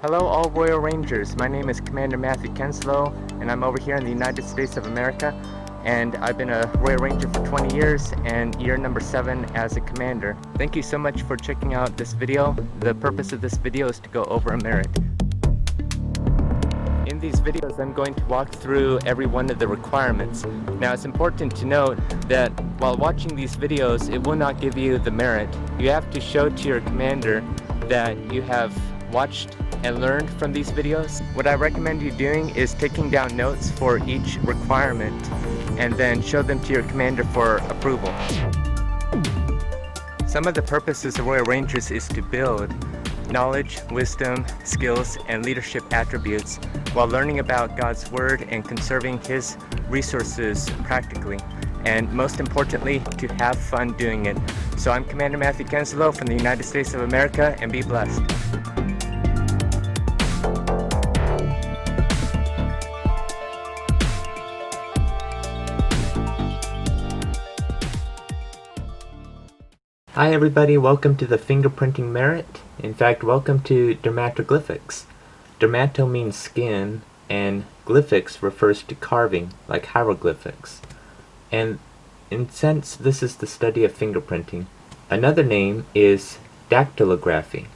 Hello all Royal Rangers, my name is Commander Matthew Kenslow and I'm over here in the United States of America, and I've been a Royal Ranger for 20 years and year number 7 as a commander. Thank you so much for checking out this video. The purpose of this video is to go over a merit. In these videos I'm going to walk through every one of the requirements. Now it's important to note that while watching these videos it will not give you the merit. You have to show to your commander that you have watched and learned from these videos. What I recommend you doing is taking down notes for each requirement and then show them to your commander for approval. Some of the purposes of Royal Rangers is to build knowledge, wisdom, skills, and leadership attributes while learning about God's Word and conserving His resources practically. And most importantly, to have fun doing it. So I'm Commander Matthew Kenslow from the United States of America, and be blessed. Hi everybody, welcome to the fingerprinting merit. In fact, welcome to dermatoglyphics. Dermato means skin, and glyphics refers to carving, like hieroglyphics. And in a sense, this is the study of fingerprinting. Another name is dactylography,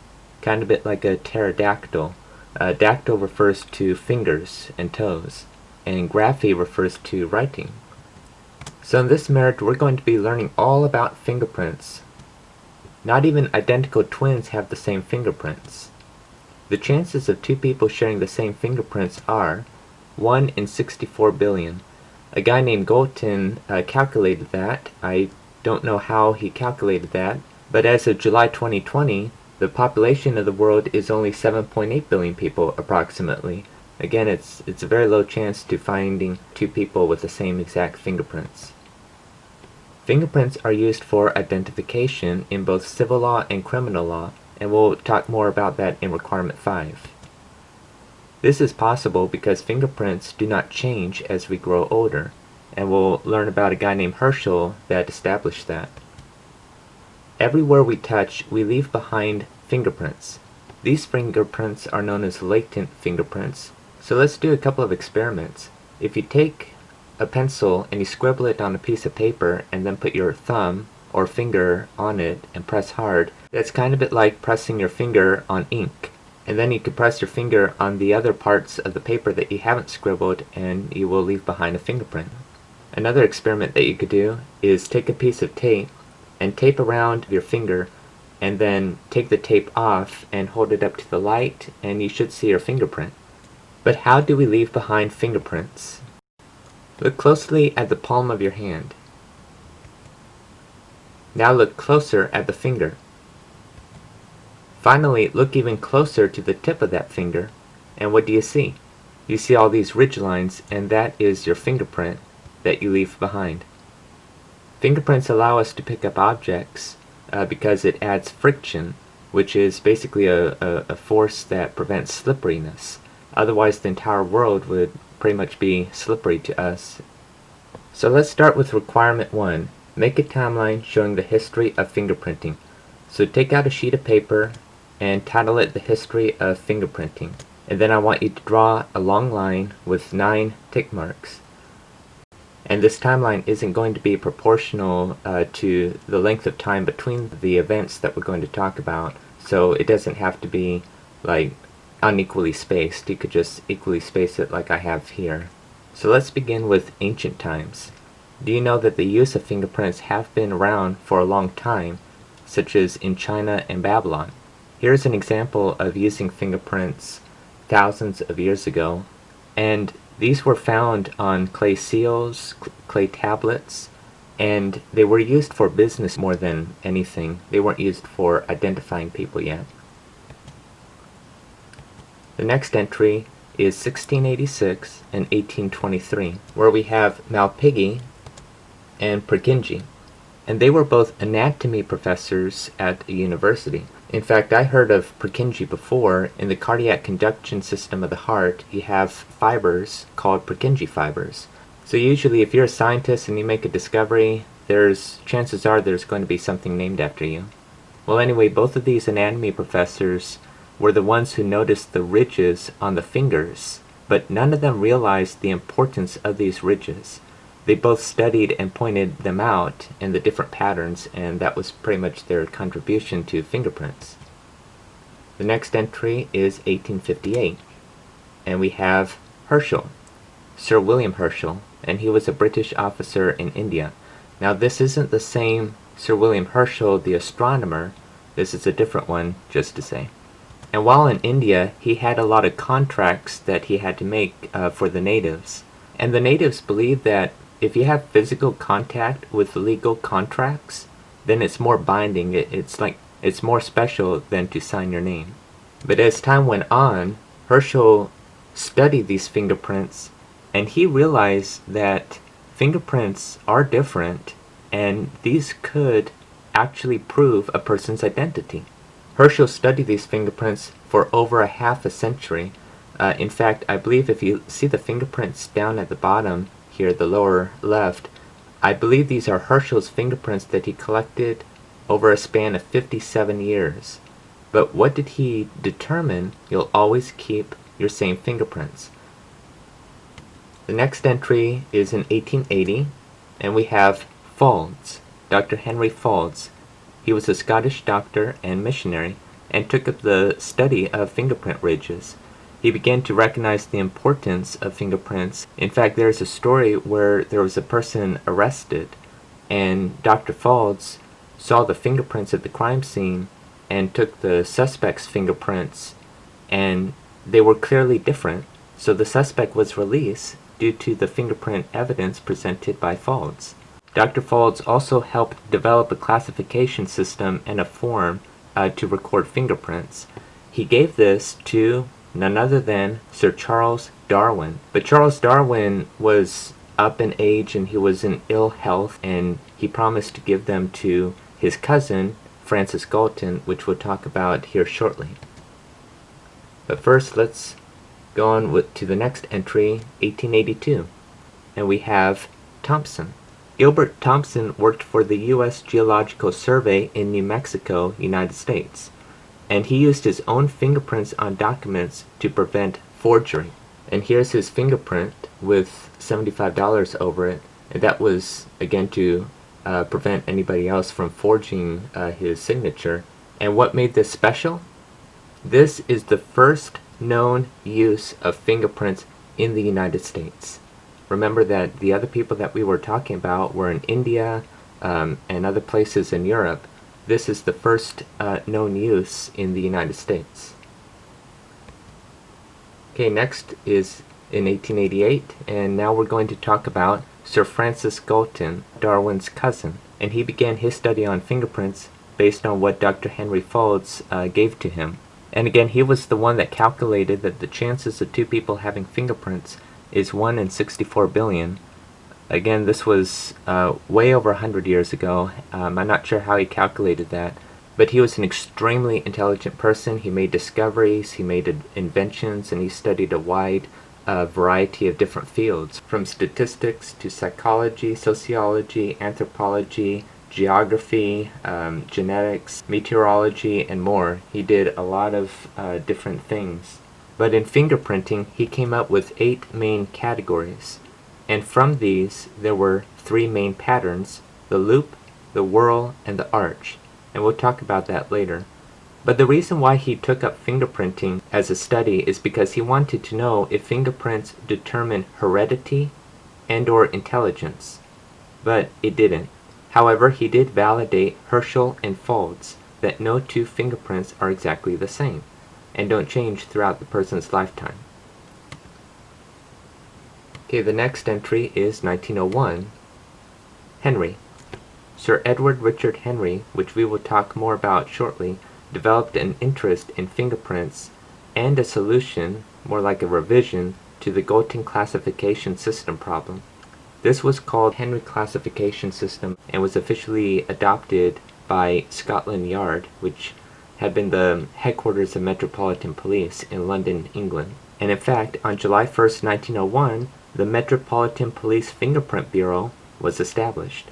kind of a bit like a pterodactyl. Dactyl refers to fingers and toes, and graphy refers to writing. So in this merit, we're going to be learning all about fingerprints. Not even identical twins have the same fingerprints. The chances of two people sharing the same fingerprints are 1 in 64 billion. A guy named Galton calculated that. I don't know how he calculated that, but as of July 2020, the population of the world is only 7.8 billion people approximately. Again, it's a very low chance to finding two people with the same exact fingerprints. Fingerprints are used for identification in both civil law and criminal law, and we'll talk more about that in Requirement 5. This is possible because fingerprints do not change as we grow older, and we'll learn about a guy named Herschel that established that. Everywhere we touch, we leave behind fingerprints. These fingerprints are known as latent fingerprints. So let's do a couple of experiments. If you take a pencil and you scribble it on a piece of paper and then put your thumb or finger on it and press hard, that's kind of a bit like pressing your finger on ink. And then you can press your finger on the other parts of the paper that you haven't scribbled and you will leave behind a fingerprint. Another experiment that you could do is take a piece of tape and tape around your finger and then take the tape off and hold it up to the light and you should see your fingerprint. But how do we leave behind fingerprints? Look closely at the palm of your hand. Now look closer at the finger. Finally, look even closer to the tip of that finger, and what do you see? You see all these ridge lines, and that is your fingerprint that you leave behind. Fingerprints allow us to pick up objects because it adds friction, which is basically a force that prevents slipperiness. Otherwise, the entire world would pretty much be slippery to us. So let's start with requirement 1. Make a timeline showing the history of fingerprinting. So take out a sheet of paper and title it The History of Fingerprinting. And then I want you to draw a long line with 9 tick marks. And this timeline isn't going to be proportional to the length of time between the events that we're going to talk about. So it doesn't have to be like unequally spaced. You could just equally space it like I have here. So let's begin with ancient times. Do you know that the use of fingerprints have been around for a long time, such as in China and Babylon? Here's an example of using fingerprints thousands of years ago, and these were found on clay seals, clay tablets, and they were used for business more than anything. They weren't used for identifying people yet. The next entry is 1686 and 1823, where we have Malpighi and Purkinje, and they were both anatomy professors at a university. In fact, I heard of Purkinje before. In the cardiac conduction system of the heart, you have fibers called Purkinje fibers. So usually if you're a scientist and you make a discovery, chances are there's going to be something named after you. Well, anyway, both of these anatomy professors were the ones who noticed the ridges on the fingers, but none of them realized the importance of these ridges. They both studied and pointed them out in the different patterns, and that was pretty much their contribution to fingerprints. The next entry is 1858, and we have Herschel, Sir William Herschel, and he was a British officer in India. Now this isn't the same Sir William Herschel, the astronomer. This is a different one, just to say. And while in India, he had a lot of contracts that he had to make for the natives. And the natives believed that if you have physical contact with legal contracts, then it's more binding. It's more special than to sign your name. But as time went on, Herschel studied these fingerprints, and he realized that fingerprints are different, and these could actually prove a person's identity. Herschel studied these fingerprints for over a half a century. In fact, I believe if you see the fingerprints down at the bottom here, the lower left, I believe these are Herschel's fingerprints that he collected over a span of 57 years. But what did he determine? You'll always keep your same fingerprints. The next entry is in 1880, and we have Faulds, Dr. Henry Faulds. He was a Scottish doctor and missionary, and took up the study of fingerprint ridges. He began to recognize the importance of fingerprints. In fact, there's a story where there was a person arrested, and Dr. Faulds saw the fingerprints at the crime scene and took the suspect's fingerprints, and they were clearly different, so the suspect was released due to the fingerprint evidence presented by Faulds. Dr. Faulds also helped develop a classification system and a form to record fingerprints. He gave this to none other than Sir Charles Darwin. But Charles Darwin was up in age and he was in ill health, and he promised to give them to his cousin, Francis Galton, which we'll talk about here shortly. But first, let's go on to the next entry, 1882. And we have Thompson. Gilbert Thompson worked for the U.S. Geological Survey in New Mexico, United States, and he used his own fingerprints on documents to prevent forgery. And here's his fingerprint with $75 over it, and that was, again, to prevent anybody else from forging his signature. And what made this special? This is the first known use of fingerprints in the United States. Remember that the other people that we were talking about were in India and other places in Europe. This is the first known use in the United States. Okay, next is in 1888, and now we're going to talk about Sir Francis Galton, Darwin's cousin. And he began his study on fingerprints based on what Dr. Henry Faulds gave to him. And again, he was the one that calculated that the chances of two people having fingerprints is 1 in 64 billion. Again, this was way over 100 years ago. I'm not sure how he calculated that, but he was an extremely intelligent person. He made discoveries, he made inventions, and he studied a wide variety of different fields, from statistics to psychology, sociology, anthropology, geography, genetics, meteorology, and more. He did a lot of different things. But in fingerprinting, he came up with 8 main categories. And from these, there were 3 main patterns: the loop, the whorl, and the arch. And we'll talk about that later. But the reason why he took up fingerprinting as a study is because he wanted to know if fingerprints determine heredity and/or intelligence. But it didn't. However, he did validate Herschel and Faulds that no two fingerprints are exactly the same and don't change throughout the person's lifetime. Okay, the next entry is 1901. Henry. Sir Edward Richard Henry, which we will talk more about shortly, developed an interest in fingerprints and a solution, more like a revision, to the Galton classification system problem. This was called Henry Classification System and was officially adopted by Scotland Yard, which had been the headquarters of Metropolitan Police in London, England. And in fact, on July 1st, 1901, the Metropolitan Police Fingerprint Bureau was established.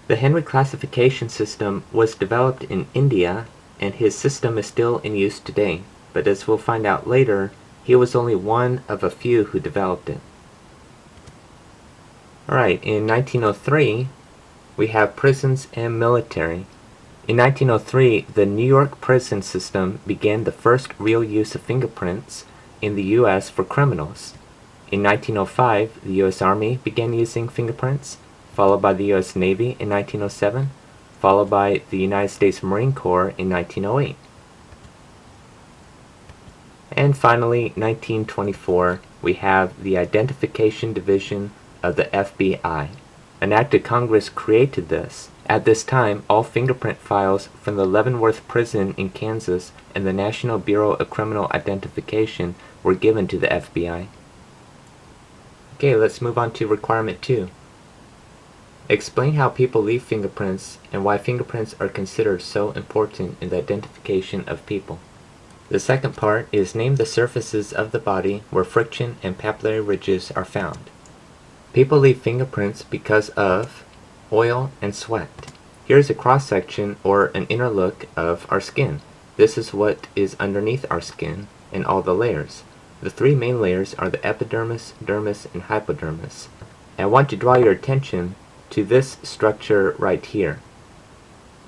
The Henry Classification System was developed in India and his system is still in use today, but as we'll find out later, he was only one of a few who developed it. Alright, in 1903, we have prisons and military. In 1903, the New York prison system began the first real use of fingerprints in the U.S. for criminals. In 1905, the U.S. Army began using fingerprints, followed by the U.S. Navy in 1907, followed by the United States Marine Corps in 1908. And finally, 1924, we have the Identification Division of the FBI. An act of Congress created this. At this time, all fingerprint files from the Leavenworth prison in Kansas and the National Bureau of Criminal Identification were given to the FBI. Okay, let's move on to requirement 2. Explain how people leave fingerprints and why fingerprints are considered so important in the identification of people. The second part is name the surfaces of the body where friction and papillary ridges are found. People leave fingerprints because of oil and sweat. Here's a cross-section or an inner look of our skin. This is what is underneath our skin and all the layers. The three main layers are the epidermis, dermis, and hypodermis. And I want to draw your attention to this structure right here.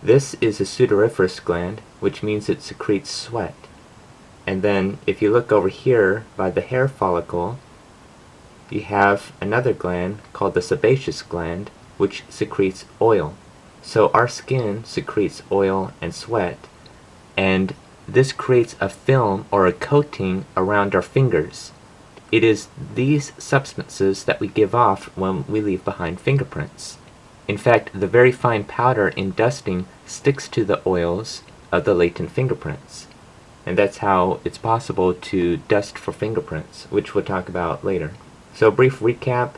This is a sudoriferous gland, which means it secretes sweat. And then if you look over here by the hair follicle, you have another gland called the sebaceous gland, which secretes oil. So our skin secretes oil and sweat, and this creates a film or a coating around our fingers. It is these substances that we give off when we leave behind fingerprints. In fact, the very fine powder in dusting sticks to the oils of the latent fingerprints. And that's how it's possible to dust for fingerprints, which we'll talk about later. So brief recap,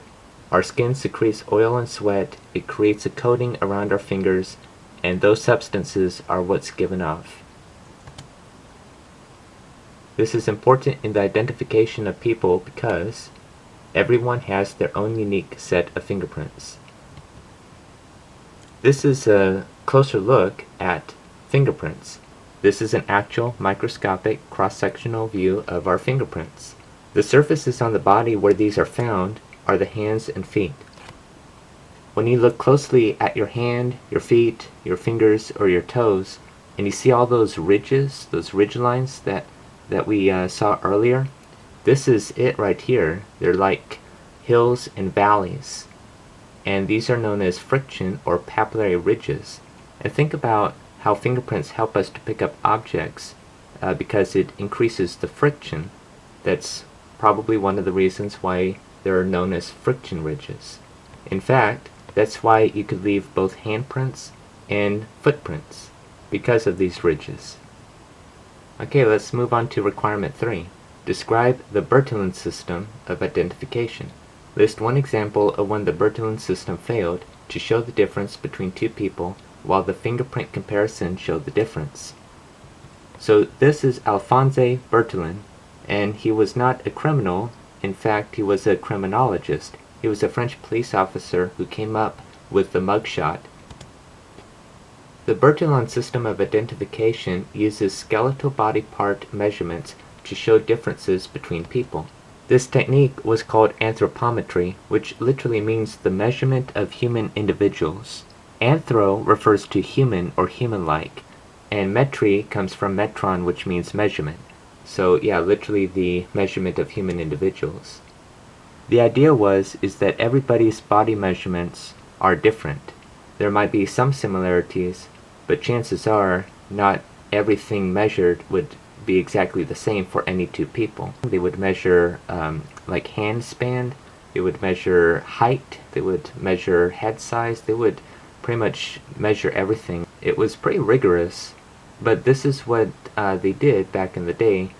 our skin secretes oil and sweat, it creates a coating around our fingers, and those substances are what's given off. This is important in the identification of people because everyone has their own unique set of fingerprints. This is a closer look at fingerprints. This is an actual microscopic cross-sectional view of our fingerprints. The surfaces on the body where these are found are the hands and feet. When you look closely at your hand, your feet, your fingers, or your toes, and you see all those ridges, those ridge lines that we saw earlier, this is it right here. They're like hills and valleys. And these are known as friction or papillary ridges. And think about how fingerprints help us to pick up objects because it increases the friction. That's probably one of the reasons why they're known as friction ridges. In fact, that's why you could leave both handprints and footprints because of these ridges. Okay, let's move on to requirement 3. Describe the Bertillon system of identification. List one example of when the Bertillon system failed to show the difference between two people while the fingerprint comparison showed the difference. So this is Alphonse Bertillon, and he was not a criminal. In fact, he was a criminologist. He was a French police officer who came up with the mugshot. The Bertillon system of identification uses skeletal body part measurements to show differences between people. This technique was called anthropometry, which literally means the measurement of human individuals. Anthro refers to human or human-like, and metry comes from metron, which means measurement. So yeah, literally the measurement of human individuals. The idea is that everybody's body measurements are different. There might be some similarities, but chances are not everything measured would be exactly the same for any two people. They would measure like hand span, they would measure height, they would measure head size, they would pretty much measure everything. It was pretty rigorous, but this is what they did back in the day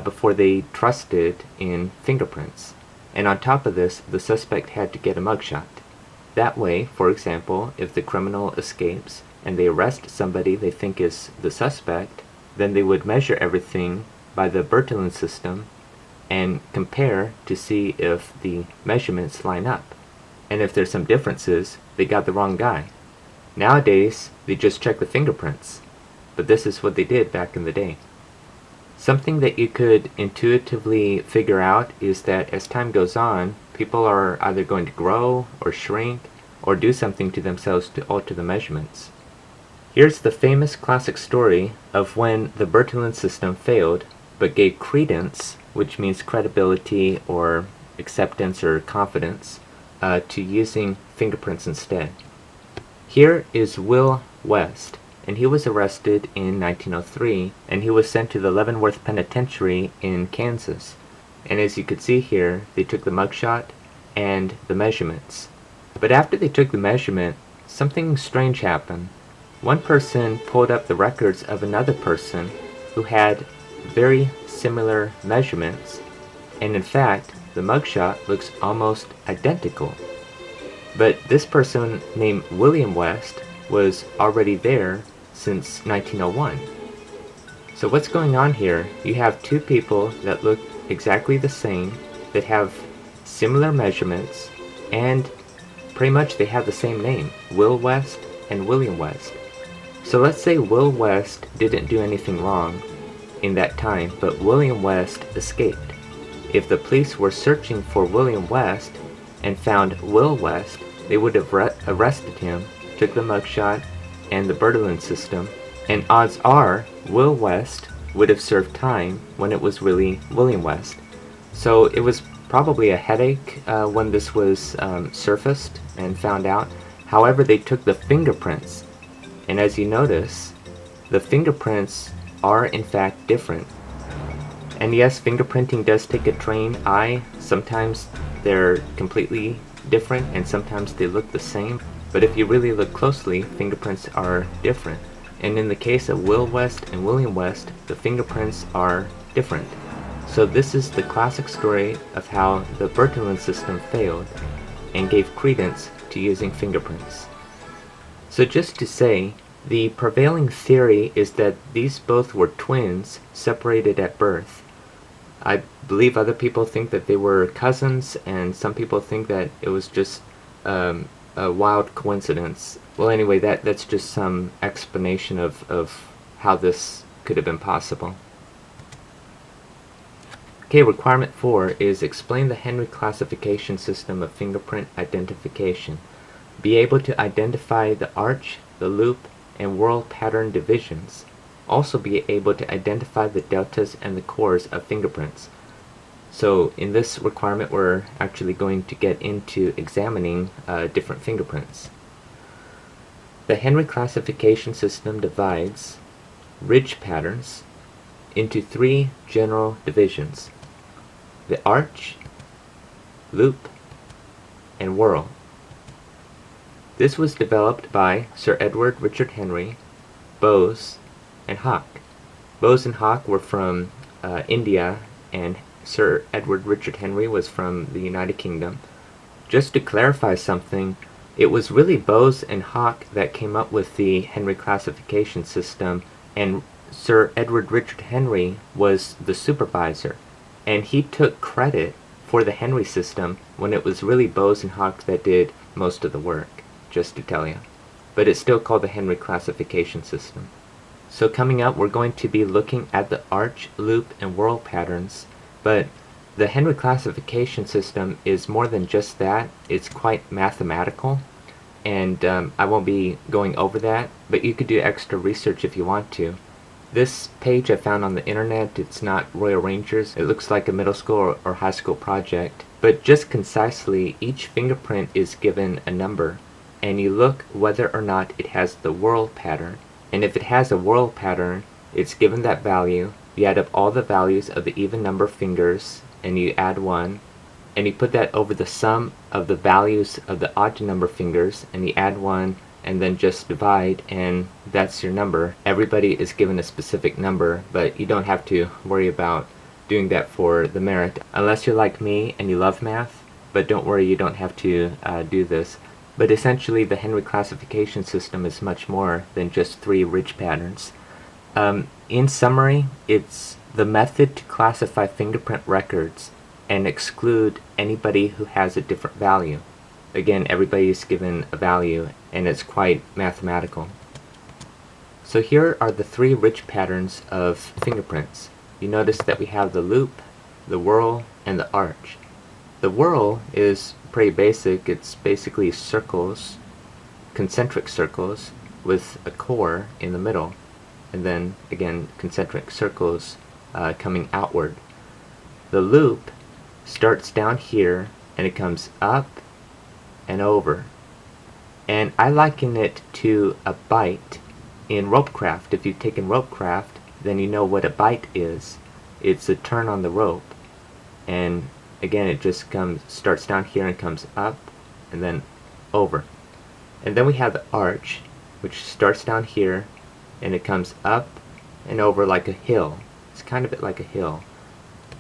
before they trusted in fingerprints. And on top of this, the suspect had to get a mugshot. That way, for example, if the criminal escapes and they arrest somebody they think is the suspect, then they would measure everything by the Bertillon system and compare to see if the measurements line up. And if there's some differences, they got the wrong guy. Nowadays, they just check the fingerprints. but this is what they did back in the day. Something that you could intuitively figure out is that as time goes on, people are either going to grow or shrink or do something to themselves to alter the measurements. Here's the famous classic story of when the Bertillon system failed but gave credence, which means credibility or acceptance or confidence, to using fingerprints instead. Here is Will West, and he was arrested in 1903, and he was sent to the Leavenworth Penitentiary in Kansas. And as you could see here, they took the mugshot and the measurements. But after they took the measurement, something strange happened. One person pulled up the records of another person who had very similar measurements, and in fact, the mugshot looks almost identical. But this person named William West was already there since 1901. So what's going on here? You have two people that look exactly the same, that have similar measurements, and pretty much they have the same name, Will West and William West. So let's say Will West didn't do anything wrong in that time, but William West escaped. If the police were searching for William West and found Will West, they would have arrested him, took the mugshot and the Bertillon system, and odds are Will West would have served time when it was really William West. So it was probably a headache when this was surfaced and found out. However, they took the fingerprints, and as you notice, the fingerprints are in fact different. And yes, fingerprinting does take a trained eye. Sometimes they're completely different and sometimes they look the same, but if you really look closely, fingerprints are different. And in the case of Will West and William West, the fingerprints are different. So this is the classic story of how the Bertillon system failed and gave credence to using fingerprints. So just to say, the prevailing theory is that these both were twins separated at birth. I believe other people think that they were cousins, and some people think that it was just a wild coincidence. Well, anyway, that's just some explanation of how this could have been possible. Okay, requirement 4 is explain the Henry classification system of fingerprint identification. Be able to identify the arch, the loop, and whorl pattern divisions. Also be able to identify the deltas and the cores of fingerprints. So in this requirement, we're actually going to get into examining different fingerprints. The Henry classification system divides ridge patterns into 3 general divisions: the arch, loop, and whorl. This was developed by Sir Edward Richard Henry, Bose, and Hock. Bose and Hock were from India, and Sir Edward Richard Henry was from the United Kingdom. Just to clarify something, it was really Bose and Hock that came up with the Henry classification system, and Sir Edward Richard Henry was the supervisor, and he took credit for the Henry system when it was really Bose and Hock that did most of the work, just to tell you. But it's still called the Henry classification system. So coming up, we're going to be looking at the arch, loop, and whorl patterns, but the Henry classification system is more than just that. It's quite mathematical, and I won't be going over that, but you could do extra research if you want to. This page I found on the internet. It's not Royal Rangers. It looks like a middle school or high school project. But just concisely, each fingerprint is given a number, and you look whether or not it has the whorl pattern. And if it has a whorl pattern, it's given that value. You add up all the values of the even number fingers, and you add 1, and you put that over the sum of the values of the odd number fingers, and you add 1, and then just divide, and that's your number. Everybody is given a specific number, but you don't have to worry about doing that for the merit, unless you're like me and you love math. But don't worry, you don't have to do this. But essentially, the Henry classification system is much more than just 3 ridge patterns. In summary, it's the method to classify fingerprint records and exclude anybody who has a different value. Again, everybody is given a value, and it's quite mathematical. So here are the three ridge patterns of fingerprints. You notice that we have the loop, the whorl, and the arch. The whorl is pretty basic. It's basically circles, concentric circles, with a core in the middle, and then again concentric circles coming outward. The loop starts down here and it comes up and over. And I liken it to a bite in ropecraft. If you've taken ropecraft, then you know what a bite is. It's a turn on the rope. And again, it just starts down here and comes up and then over. And then we have the arch, which starts down here and it comes up and over like a hill. It's kind of a bit like a hill.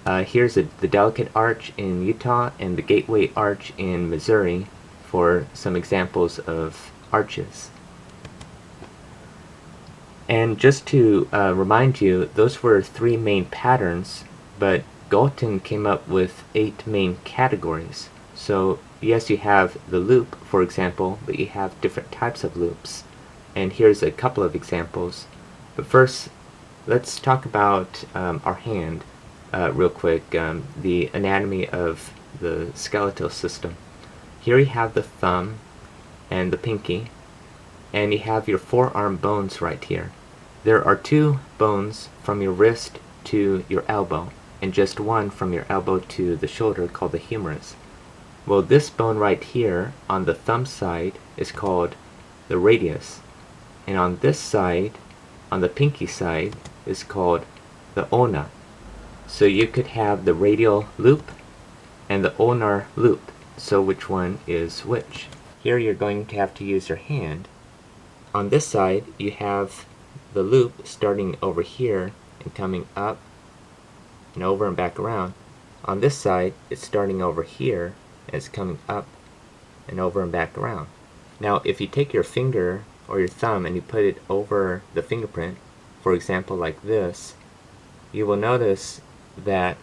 Here's the delicate arch in Utah and the gateway arch in Missouri for some examples of arches. And just to remind you, those were three main patterns, but Galton came up with 8 main categories. So yes, you have the loop, for example, but you have different types of loops. And here's a couple of examples. But first, let's talk about our hand real quick, the anatomy of the skeletal system. Here you have the thumb and the pinky, and you have your forearm bones right here. There are 2 bones from your wrist to your elbow, and just 1 from your elbow to the shoulder called the humerus. Well, this bone right here on the thumb side is called the radius, and on this side, on the pinky side, is called the ulna. So you could have the radial loop and the ulnar loop. So which one is which? Here you're going to have to use your hand. On this side, you have the loop starting over here and coming up and over and back around. On this side, it's starting over here and it's coming up and over and back around. Now, if you take your finger or your thumb and you put it over the fingerprint, for example like this, you will notice that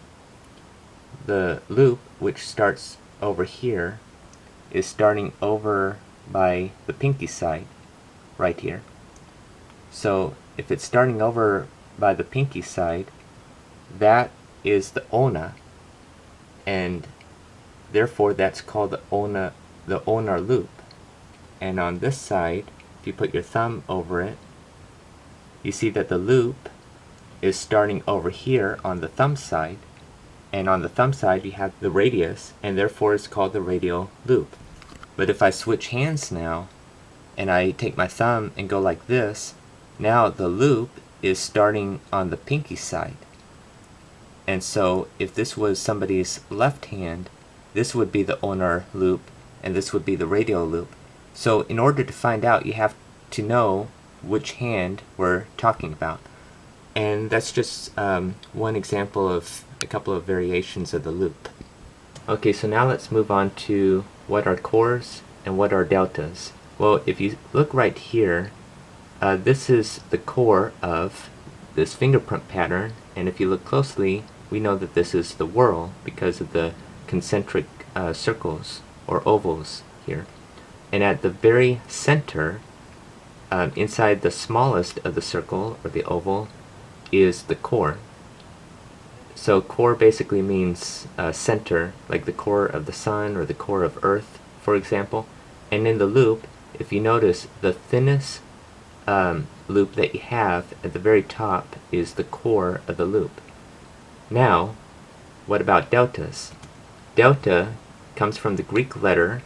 the loop, which starts over here, is starting over by the pinky side right here. So if it's starting over by the pinky side, that is the ulna, and therefore that's called the ulnar loop. And on this side, if you put your thumb over it, you see that the loop is starting over here on the thumb side, and on the thumb side you have the radius, and therefore it's called the radial loop. But if I switch hands now, and I take my thumb and go like this, now the loop is starting on the pinky side. And so if this was somebody's left hand, this would be the ulnar loop, and this would be the radial loop. So in order to find out, you have to know which hand we're talking about. And that's just one example of a couple of variations of the loop. Okay, so now let's move on to what are cores and what are deltas. Well, if you look right here, this is the core of this fingerprint pattern, and if you look closely, we know that this is the whorl because of the concentric circles or ovals here. And at the very center, inside the smallest of the circle or the oval, is the core. So core basically means center, like the core of the sun or the core of Earth, for example. And in the loop, if you notice, the thinnest loop that you have at the very top is the core of the loop. Now, what about deltas? Delta comes from the Greek letter,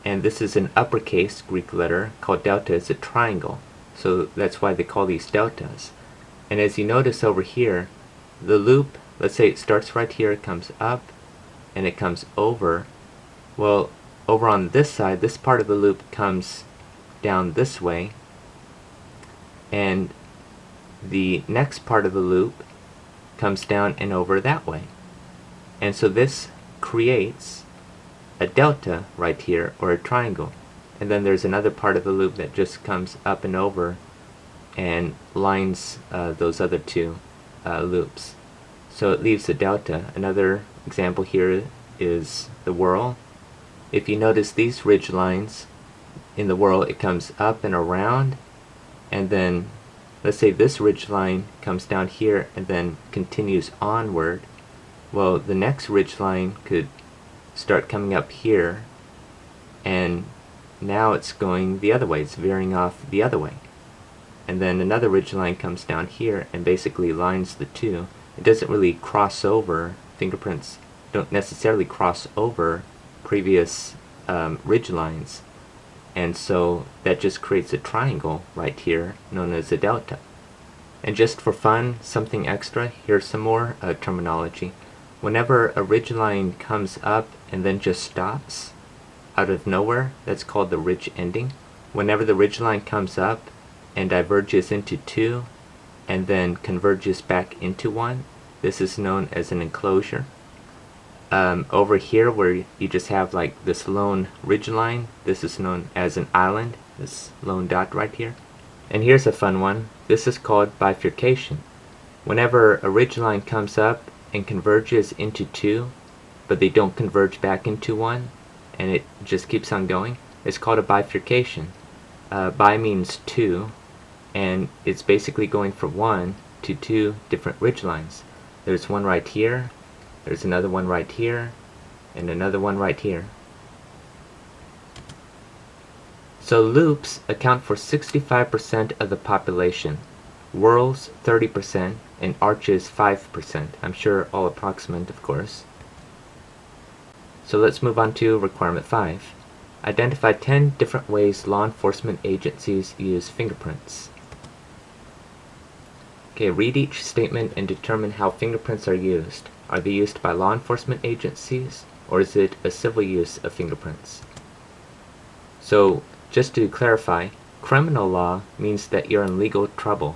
and this is an uppercase Greek letter called delta. It's a triangle, so that's why they call these deltas. And as you notice over here, the loop, let's say it starts right here, it comes up, and it comes over. Well, over on this side, this part of the loop comes down this way, and the next part of the loop comes down and over that way. And so this creates a delta right here, or a triangle. And then there's another part of the loop that just comes up and over and lines those other 2 loops. So it leaves a delta. Another example here is the whorl. If you notice these ridge lines in the whorl, it comes up and around, and then let's say this ridge line comes down here and then continues onward. Well, the next ridge line could start coming up here, and now it's going the other way. It's veering off the other way. And then another ridge line comes down here and basically lines the two. It doesn't really cross over. Fingerprints don't necessarily cross over previous ridge lines. And so that just creates a triangle right here known as a delta. And just for fun, something extra, here's some more terminology. Whenever a ridge line comes up and then just stops out of nowhere, that's called the ridge ending. Whenever the ridge line comes up and diverges into two and then converges back into one, this is known as an enclosure. Over here where you just have like this lone ridge line, this is known as an island, this lone dot right here. And here's a fun one. This is called bifurcation. Whenever a ridge line comes up and converges into two, but they don't converge back into one, and it just keeps on going, it's called a bifurcation. Bi means two, and it's basically going from one to two different ridge lines. There's one right here, there's another one right here, and another one right here. So loops account for 65% of the population, whorls 30%, and arches 5%. I'm sure all approximate, of course. So let's move on to requirement 5. Identify 10 different ways law enforcement agencies use fingerprints. Okay, read each statement and determine how fingerprints are used. Are they used by law enforcement agencies, or is it a civil use of fingerprints? So, just to clarify, criminal law means that you're in legal trouble.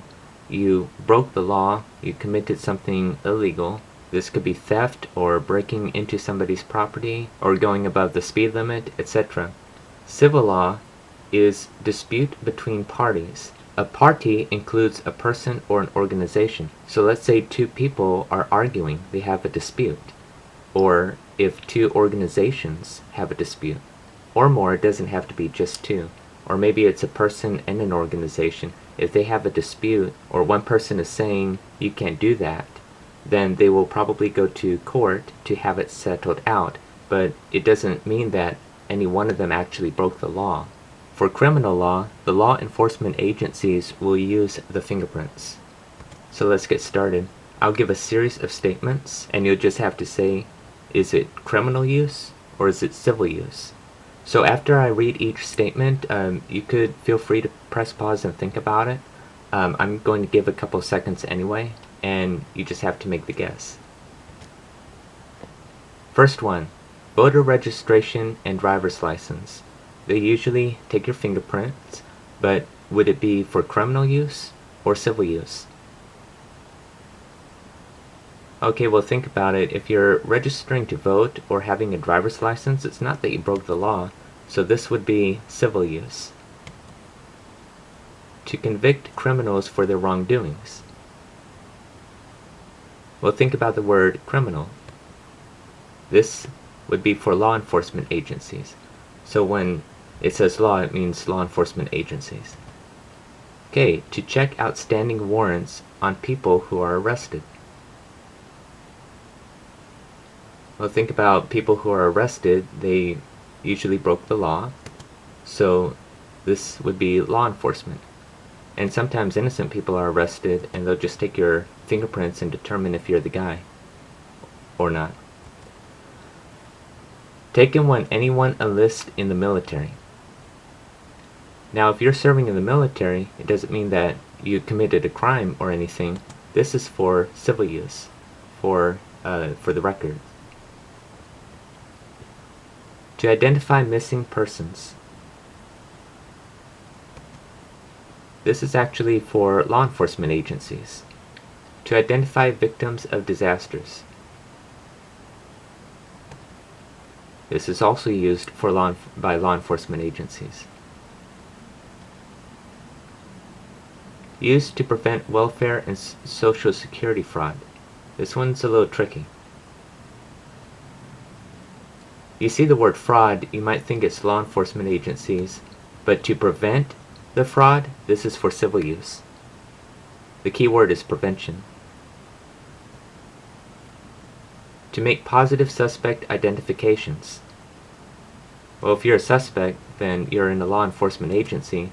You broke the law, you committed something illegal. This could be theft, or breaking into somebody's property, or going above the speed limit, etc. Civil law is dispute between parties. A party includes a person or an organization. So let's say two people are arguing, they have a dispute. Or if two organizations have a dispute. Or more, it doesn't have to be just two. Or maybe it's a person and an organization. If they have a dispute, or one person is saying, you can't do that, then they will probably go to court to have it settled out. But it doesn't mean that any one of them actually broke the law. For criminal law, the law enforcement agencies will use the fingerprints. So let's get started. I'll give a series of statements, and you'll just have to say, is it criminal use or is it civil use? So after I read each statement, you could feel free to press pause and think about it. I'm going to give a couple seconds anyway, and you just have to make the guess. First one, voter registration and driver's license. They usually take your fingerprints, but would it be for criminal use or civil use? Okay, well think about it. If you're registering to vote or having a driver's license, it's not that you broke the law, so this would be civil use. To convict criminals for their wrongdoings. Well, think about the word criminal. This would be for law enforcement agencies. So when it says law, it means law enforcement agencies. Okay, to check outstanding warrants on people who are arrested. Well, think about people who are arrested. They usually broke the law, so this would be law enforcement. And sometimes innocent people are arrested, and they'll just take your fingerprints and determine if you're the guy or not. Taken when anyone enlists in the military. Now, if you're serving in the military, it doesn't mean that you committed a crime or anything. This is for civil use, for the record. To identify missing persons. This is actually for law enforcement agencies. To identify victims of disasters. This is also used for by law enforcement agencies. Used to prevent welfare and social security fraud. This one's a little tricky. You see the word fraud, you might think it's law enforcement agencies, but to prevent the fraud, this is for civil use. The key word is prevention. To make positive suspect identifications. Well, if you're a suspect, then you're in a law enforcement agency.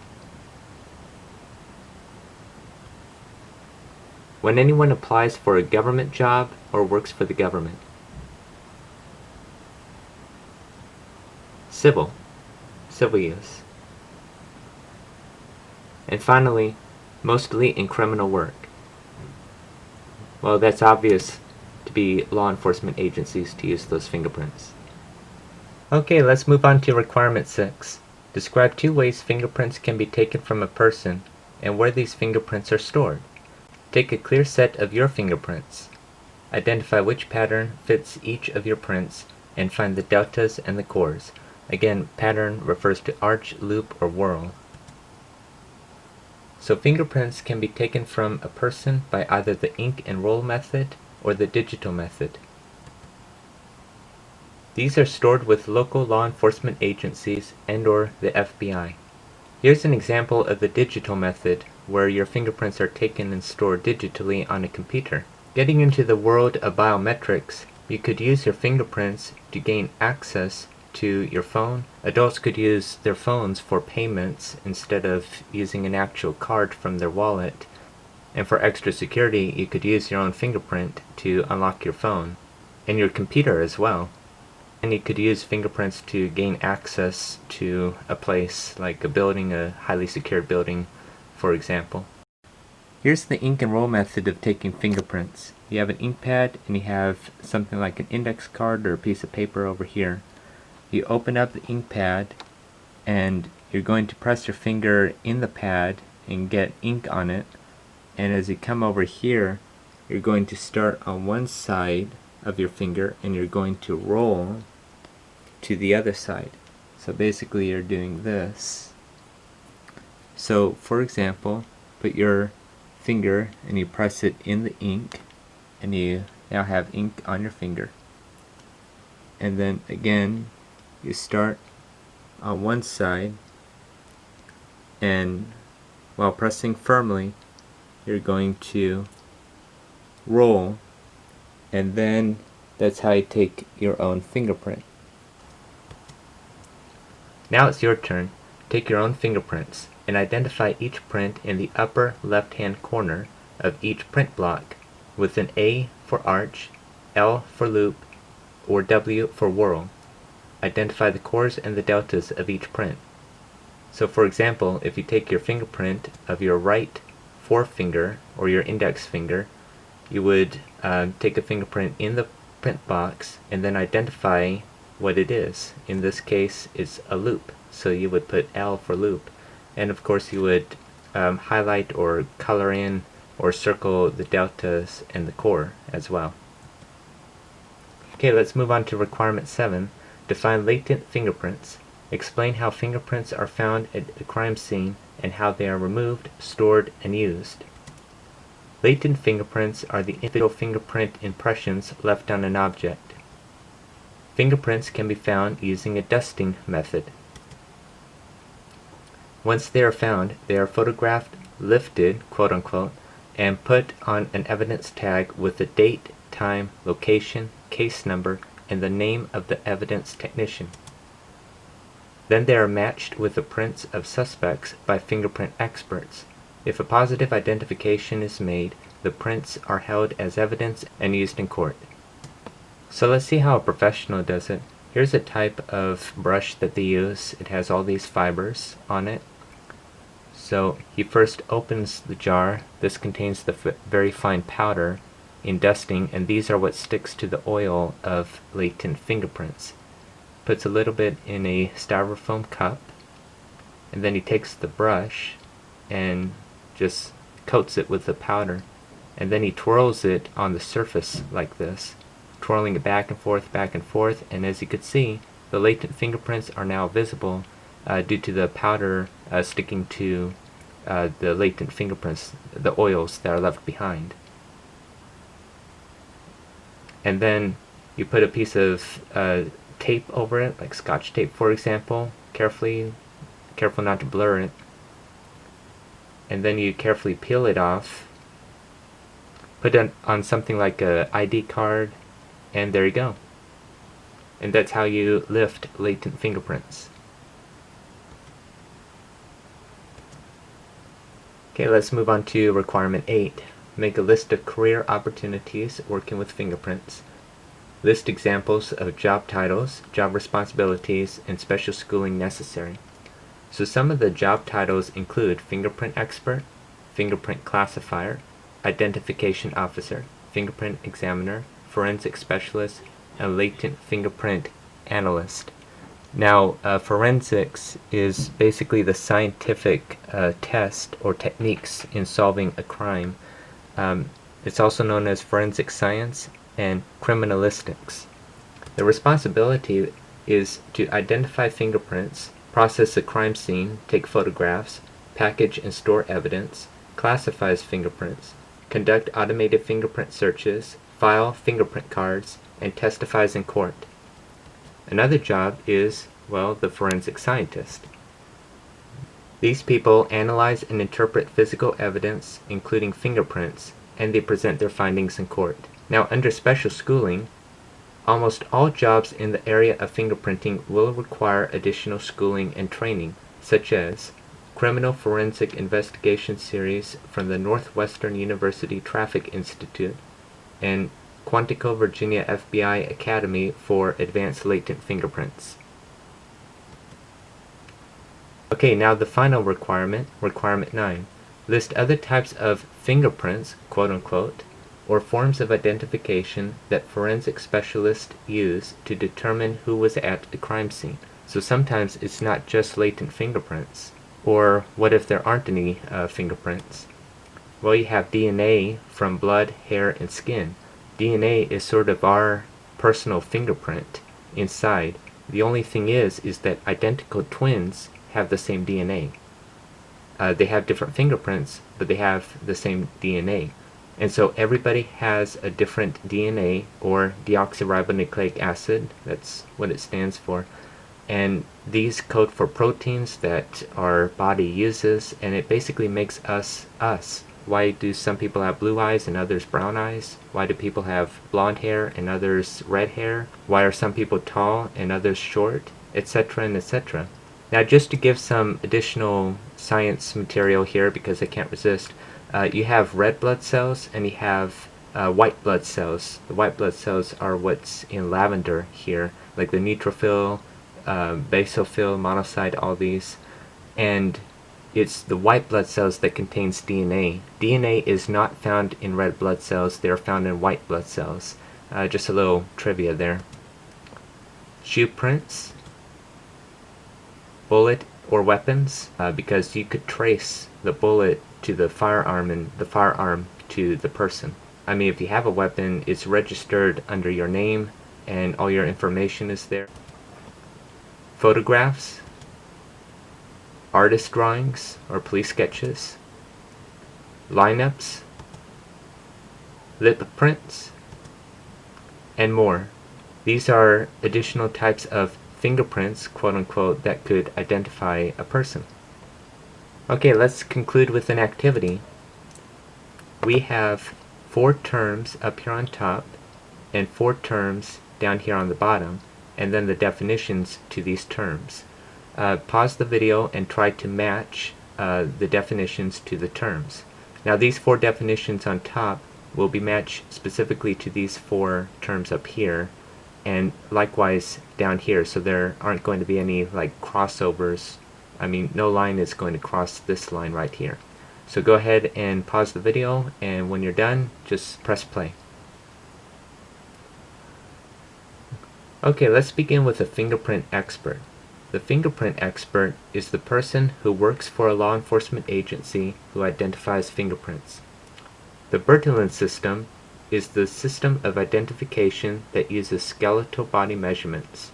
When anyone applies for a government job or works for the government. Civil use. And finally, mostly in criminal work. Well, that's obvious to be law enforcement agencies to use those fingerprints. Okay, let's move on to requirement 6. Describe 2 ways fingerprints can be taken from a person and where these fingerprints are stored. Take a clear set of your fingerprints. Identify which pattern fits each of your prints and find the deltas and the cores. Again, pattern refers to arch, loop, or whorl. So fingerprints can be taken from a person by either the ink and roll method or the digital method. These are stored with local law enforcement agencies and/or the FBI. Here's an example of the digital method where your fingerprints are taken and stored digitally on a computer. Getting into the world of biometrics, you could use your fingerprints to gain access to your phone. Adults could use their phones for payments instead of using an actual card from their wallet. And for extra security, you could use your own fingerprint to unlock your phone and your computer as well. And you could use fingerprints to gain access to a place like a building, a highly secured building, for example. Here's the ink and roll method of taking fingerprints. You have an ink pad and you have something like an index card or a piece of paper over here. You open up the ink pad and you're going to press your finger in the pad and get ink on it. And as you come over here, you're going to start on one side of your finger and you're going to roll to the other side. So basically you're doing this. So for example, put your finger and you press it in the ink and you now have ink on your finger. And then again, you start on one side and while pressing firmly, you're going to roll, and then that's how you take your own fingerprint. Now it's your turn. Take your own fingerprints and identify each print in the upper left-hand corner of each print block with an A for arch, L for loop, or W for whorl. Identify the cores and the deltas of each print. So for example, if you take your fingerprint of your right forefinger or your index finger, you would take a fingerprint in the print box and then identify what it is. In this case, it's a loop, so you would put L for loop. And of course you would highlight or color in or circle the deltas and the core as well. Okay, let's move on to requirement 7. Define latent fingerprints. Explain how fingerprints are found at a crime scene and how they are removed, stored, and used. Latent fingerprints are the individual fingerprint impressions left on an object. Fingerprints can be found using a dusting method. Once they are found, they are photographed, lifted, quote-unquote, and put on an evidence tag with the date, time, location, case number, and the name of the evidence technician. Then they are matched with the prints of suspects by fingerprint experts. If a positive identification is made, the prints are held as evidence and used in court. So let's see how a professional does it. Here's a type of brush that they use. It has all these fibers on it. So he first opens the jar. This contains the very fine powder in dusting, and these are what sticks to the oil of latent fingerprints. Puts a little bit in a styrofoam cup, and then he takes the brush and just coats it with the powder, and then he twirls it on the surface like this, twirling it back and forth, and as you could see, the latent fingerprints are now visible due to the powder sticking to the latent fingerprints, the oils that are left behind. And then you put a piece of tape over it, like Scotch tape for example, careful not to blur it, and then you carefully peel it off put it on something like a ID card, and there you go. And that's how you lift latent fingerprints. Okay, let's move on to requirement 8. Make a list of career opportunities working with fingerprints. List examples of job titles, job responsibilities, and special schooling necessary. So some of the job titles include fingerprint expert, fingerprint classifier, identification officer, fingerprint examiner, forensic specialist, and latent fingerprint analyst. Now, forensics is basically the scientific test or techniques in solving a crime. It's also known as forensic science and criminalistics. The responsibility is to identify fingerprints, process the crime scene, take photographs, package and store evidence, classifies fingerprints, conduct automated fingerprint searches, file fingerprint cards, and testifies in court. Another job is, well, the forensic scientist. These people analyze and interpret physical evidence, including fingerprints, and they present their findings in court. Now, under special schooling, almost all jobs in the area of fingerprinting will require additional schooling and training, such as Criminal Forensic Investigation Series from the Northwestern University Traffic Institute and Quantico, Virginia FBI Academy for Advanced Latent Fingerprints. Okay, now the final requirement, requirement 9. List other types of fingerprints, quote-unquote, or forms of identification that forensic specialists use to determine who was at the crime scene. So sometimes it's not just latent fingerprints. Or what if there aren't any fingerprints? Well, you have DNA from blood, hair, and skin. DNA is sort of our personal fingerprint inside. The only thing is that identical twins have the same DNA. They have different fingerprints, but they have the same DNA. And so everybody has a different DNA, or deoxyribonucleic acid, that's what it stands for. And these code for proteins that our body uses, and it basically makes us us. Why do some people have blue eyes and others brown eyes? Why do people have blonde hair and others red hair? Why are some people tall and others short? Etc. and etc. Now, just to give some additional science material here, because I can't resist, you have red blood cells and you have white blood cells. The white blood cells are what's in lavender here, like the neutrophil, basophil, monocyte, all these. And it's the white blood cells that contains DNA. DNA is not found in red blood cells, they are found in white blood cells. Just a little trivia there. Shoe prints, bullet or weapons, because you could trace the bullet to the firearm and the firearm to the person. I mean, if you have a weapon, it's registered under your name and all your information is there. Photographs, artist drawings or police sketches, lineups, lip prints, and more. These are additional types of fingerprints, quote-unquote, that could identify a person. Okay, let's conclude with an activity. We have 4 terms up here on top and 4 terms down here on the bottom, and then the definitions to these terms. Pause the video and try to match the definitions to the terms. Now, these 4 definitions on top will be matched specifically to these 4 terms up here, and likewise down here, so there aren't going to be any like crossovers. I mean, no line is going to cross this line right here. So go ahead and pause the video, and when you're done, just press play. Okay, let's begin with a fingerprint expert. The fingerprint expert is the person who works for a law enforcement agency who identifies fingerprints. The Bertillon system is the system of identification that uses skeletal body measurements.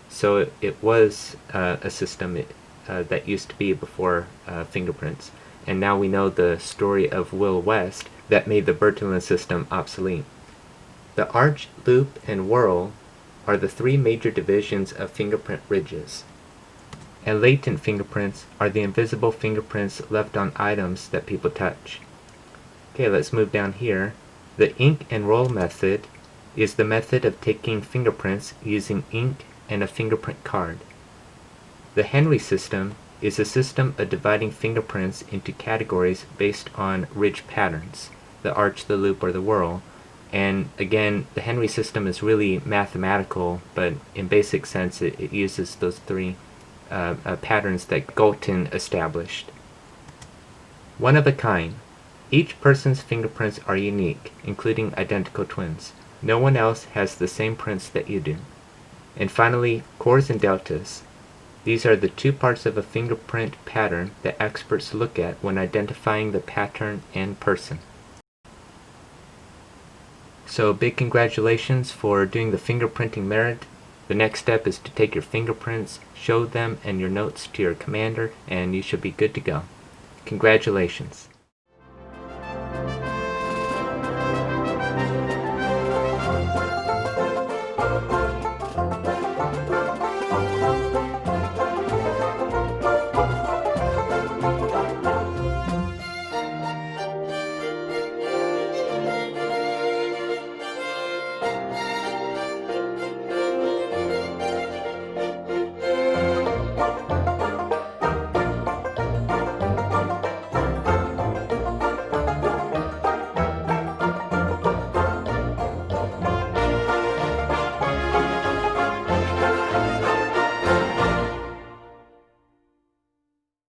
So it was a system that used to be before fingerprints. And now we know the story of Will West that made the Bertillon system obsolete. The arch, loop, and whorl are the 3 major divisions of fingerprint ridges. And latent fingerprints are the invisible fingerprints left on items that people touch. Okay, let's move down here. The ink and roll method is the method of taking fingerprints using ink and a fingerprint card. The Henry system is a system of dividing fingerprints into categories based on ridge patterns, the arch, the loop, or the whorl. And again, the Henry system is really mathematical, but in basic sense it uses those three patterns that Galton established. One of a kind. Each person's fingerprints are unique, including identical twins. No one else has the same prints that you do. And finally, cores and deltas. These are the two parts of a fingerprint pattern that experts look at when identifying the pattern and person. So big congratulations for doing the fingerprinting merit. The next step is to take your fingerprints, show them and your notes to your commander, and you should be good to go. Congratulations.